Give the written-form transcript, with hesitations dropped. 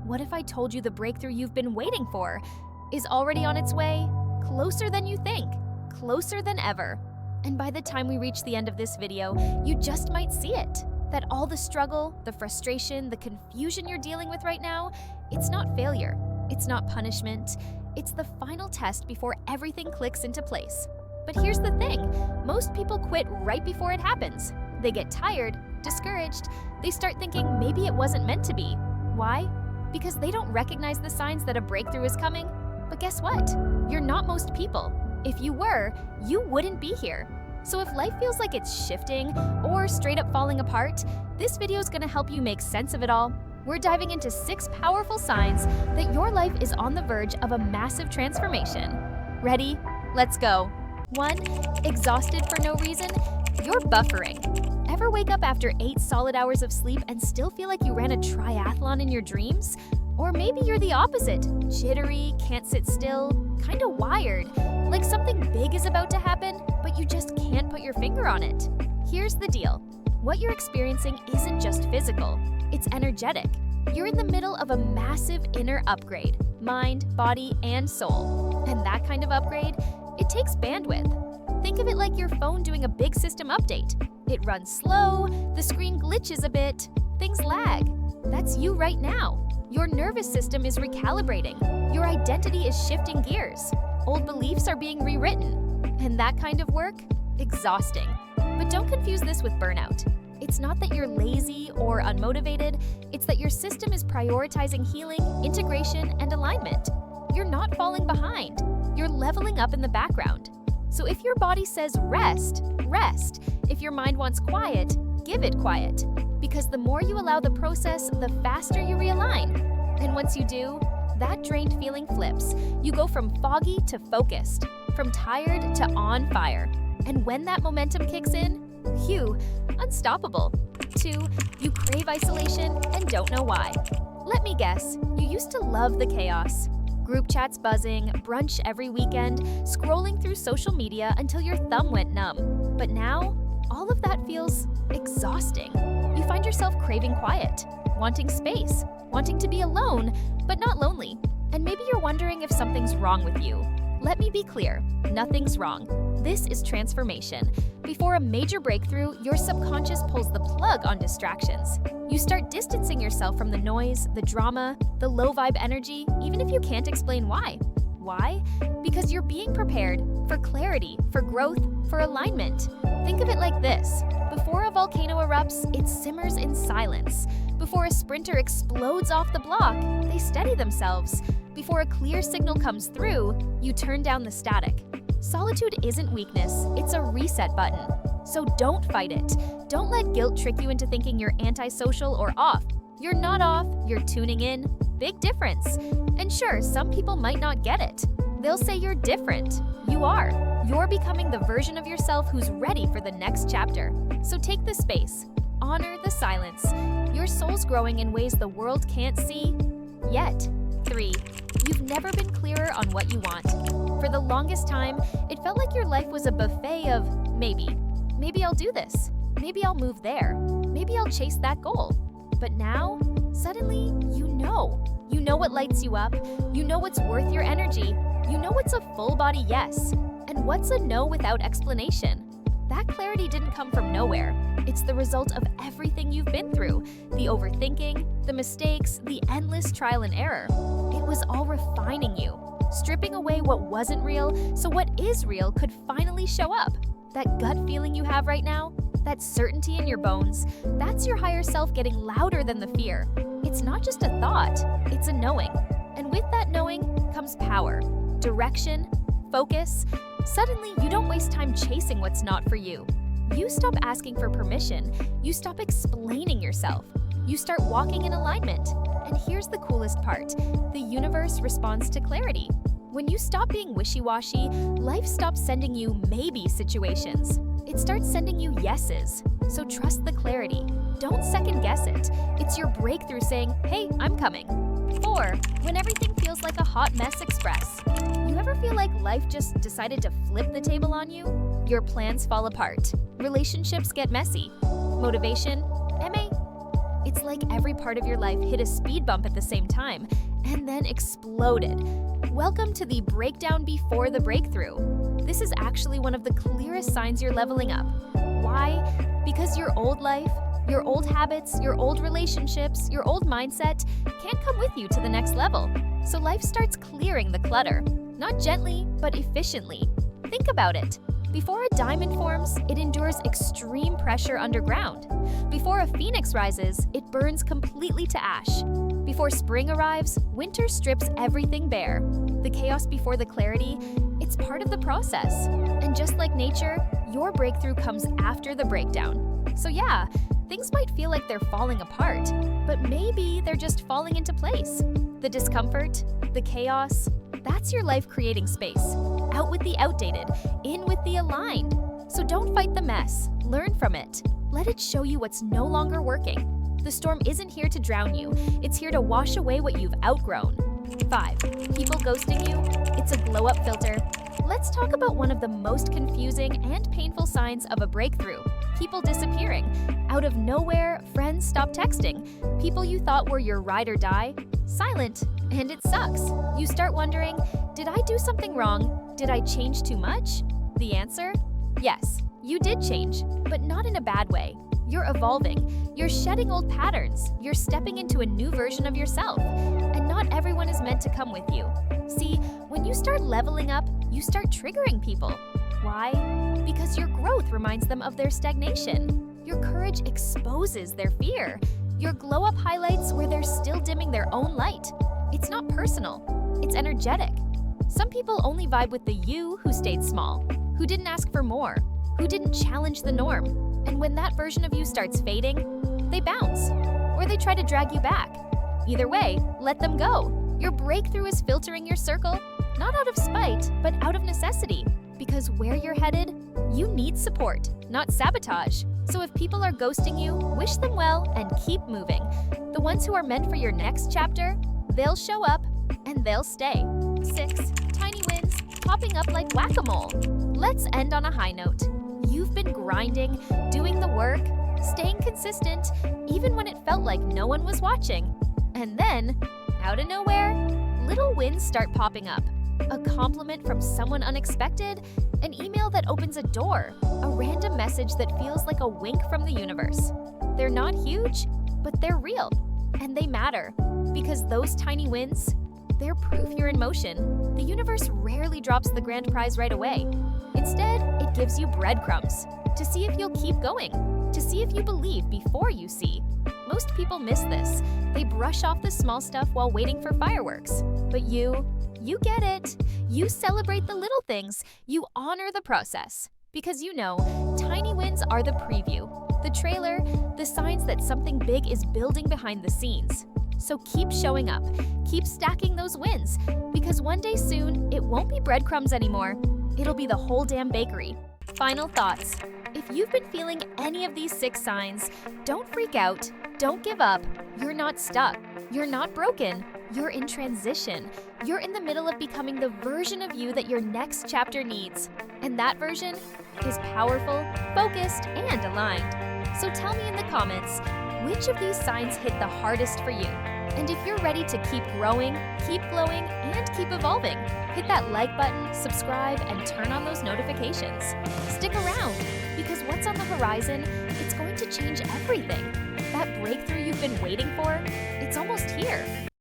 What if I told you the breakthrough you've been waiting for is already on its way, closer than you think, closer than ever? And by the time we reach the end of this video, you just might see it. That all the struggle, the frustration, the confusion you're dealing with right now, it's not failure, it's not punishment, it's the final test before everything clicks into place. But here's the thing, most people quit right before it happens. They get tired, discouraged, they start thinking maybe it wasn't meant to be. Why? Because they don't recognize the signs that a breakthrough is coming. But guess what? You're not most people. If you were, you wouldn't be here. So if life feels like it's shifting or straight up falling apart, this video is gonna help you make sense of it all. We're diving into 6 powerful signs that your life is on the verge of a massive transformation. Ready? Let's go. 1. Exhausted for no reason? You're buffering. Ever wake up after 8 solid hours of sleep and still feel like you ran a triathlon in your dreams? Or maybe you're the opposite, jittery, can't sit still, kinda wired, like something big is about to happen, but you just can't put your finger on it. Here's the deal. What you're experiencing isn't just physical, it's energetic. You're in the middle of a massive inner upgrade, mind, body, and soul. And that kind of upgrade, it takes bandwidth. Think of it like your phone doing a big system update. It runs slow, the screen glitches a bit, things lag. That's you right now. Your nervous system is recalibrating. Your identity is shifting gears. Old beliefs are being rewritten. And that kind of work? Exhausting. But don't confuse this with burnout. It's not that you're lazy or unmotivated, it's that your system is prioritizing healing, integration, and alignment. You're not falling behind. You're leveling up in the background. So if your body says rest, rest. If your mind wants quiet, give it quiet. Because the more you allow the process, the faster you realign. And once you do, that drained feeling flips. You go from foggy to focused, from tired to on fire. And when that momentum kicks in, phew, unstoppable. 2, you crave isolation and don't know why. Let me guess, you used to love the chaos. Group chats buzzing, brunch every weekend, scrolling through social media until your thumb went numb. But now, all of that feels exhausting. You find yourself craving quiet, wanting space, wanting to be alone, but not lonely. And maybe you're wondering if something's wrong with you. Let me be clear, nothing's wrong. This is transformation. Before a major breakthrough, your subconscious pulls the plug on distractions. You start distancing yourself from the noise, the drama, the low-vibe energy, even if you can't explain why. Why? Because you're being prepared for clarity, for growth, for alignment. Think of it like this. Before a volcano erupts, it simmers in silence. Before a sprinter explodes off the block, they steady themselves. Before a clear signal comes through, you turn down the static. Solitude isn't weakness, it's a reset button. So don't fight it. Don't let guilt trick you into thinking you're antisocial or off. You're not off, you're tuning in. Big difference. And sure, some people might not get it. They'll say you're different. You are. You're becoming the version of yourself who's ready for the next chapter. So take the space. Honor the silence. Your soul's growing in ways the world can't see yet. 3. You've never been clearer on what you want. For the longest time, it felt like your life was a buffet of maybe. Maybe I'll do this. Maybe I'll move there. Maybe I'll chase that goal. But now, suddenly, you know. You know what lights you up. You know what's worth your energy. You know what's a full body yes. And what's a no without explanation. That clarity didn't come from nowhere. It's the result of everything you've been through. The overthinking, the mistakes, the endless trial and error. It was all refining you, stripping away what wasn't real so what is real could finally show up. That gut feeling you have right now, that certainty in your bones, that's your higher self getting louder than the fear. It's not just a thought, it's a knowing. And with that knowing comes power, direction, focus. Suddenly, you don't waste time chasing what's not for you. You stop asking for permission. You stop explaining yourself. You start walking in alignment. And here's the coolest part. The universe responds to clarity. When you stop being wishy-washy, life stops sending you maybe situations. It starts sending you yeses. So trust the clarity. Don't second guess it. It's your breakthrough saying, hey, I'm coming. 4. When everything feels like a hot mess express. You ever feel like life just decided to flip the table on you? Your plans fall apart. Relationships get messy. Motivation, MA. It It's like every part of your life hit a speed bump at the same time and then exploded. Welcome to the breakdown before the breakthrough. This is actually one of the clearest signs you're leveling up. Why? Because your old life, your old habits, your old relationships, your old mindset can't come with you to the next level. So life starts clearing the clutter, not gently, but efficiently. Think about it. Before a diamond forms, it endures extreme pressure underground. Before a phoenix rises, it burns completely to ash. Before spring arrives, winter strips everything bare. The chaos before the clarity, it's part of the process. And just like nature, your breakthrough comes after the breakdown. So yeah, things might feel like they're falling apart, but maybe they're just falling into place. The discomfort, the chaos, that's your life creating space. Out with the outdated, in with the aligned. So don't fight the mess, learn from it. Let it show you what's no longer working. The storm isn't here to drown you, it's here to wash away what you've outgrown. 5. People ghosting you? It's a glow-up filter. Let's talk about one of the most confusing and painful signs of a breakthrough. People disappearing. Out of nowhere, friends stop texting. People you thought were your ride or die, silent, and it sucks. You start wondering, did I do something wrong? Did I change too much? The answer? Yes, you did change, but not in a bad way. You're evolving. You're shedding old patterns. You're stepping into a new version of yourself. And not everyone is meant to come with you. See, when you start leveling up, you start triggering people. Why? Because your growth reminds them of their stagnation. Your courage exposes their fear. Your glow-up highlights where they're still dimming their own light. It's not personal. It's energetic. Some people only vibe with the you who stayed small, who didn't ask for more, who didn't challenge the norm. And when that version of you starts fading, they bounce, or they try to drag you back. Either way, let them go. Your breakthrough is filtering your circle, not out of spite, but out of necessity. Because where you're headed, you need support, not sabotage. So if people are ghosting you, wish them well and keep moving. The ones who are meant for your next chapter, they'll show up and they'll stay. 6. Tiny wins popping up like whack-a-mole. Let's end on a high note. You've been grinding, doing the work, staying consistent, even when it felt like no one was watching. And then, out of nowhere, little wins start popping up. A compliment from someone unexpected, an email that opens a door, a random message that feels like a wink from the universe. They're not huge, but they're real, and they matter. Because those tiny wins, they're proof you're in motion. The universe rarely drops the grand prize right away. Instead, it gives you breadcrumbs to see if you'll keep going, to see if you believe before you see. Most people miss this. They brush off the small stuff while waiting for fireworks. But you get it. You celebrate the little things. You honor the process. Because you know, tiny wins are the preview, the trailer, the signs that something big is building behind the scenes. So keep showing up. Keep stacking those wins. Because one day soon, it won't be breadcrumbs anymore. It'll be the whole damn bakery. Final thoughts. If you've been feeling any of these 6 signs, don't freak out. Don't give up. You're not stuck. You're not broken. You're in transition. You're in the middle of becoming the version of you that your next chapter needs. And that version is powerful, focused, and aligned. So tell me in the comments, which of these signs hit the hardest for you? And if you're ready to keep growing, keep glowing, and keep evolving, hit that like button, subscribe, and turn on those notifications. Stick around, because what's on the horizon, it's going to change everything. That breakthrough you've been waiting for, it's almost here.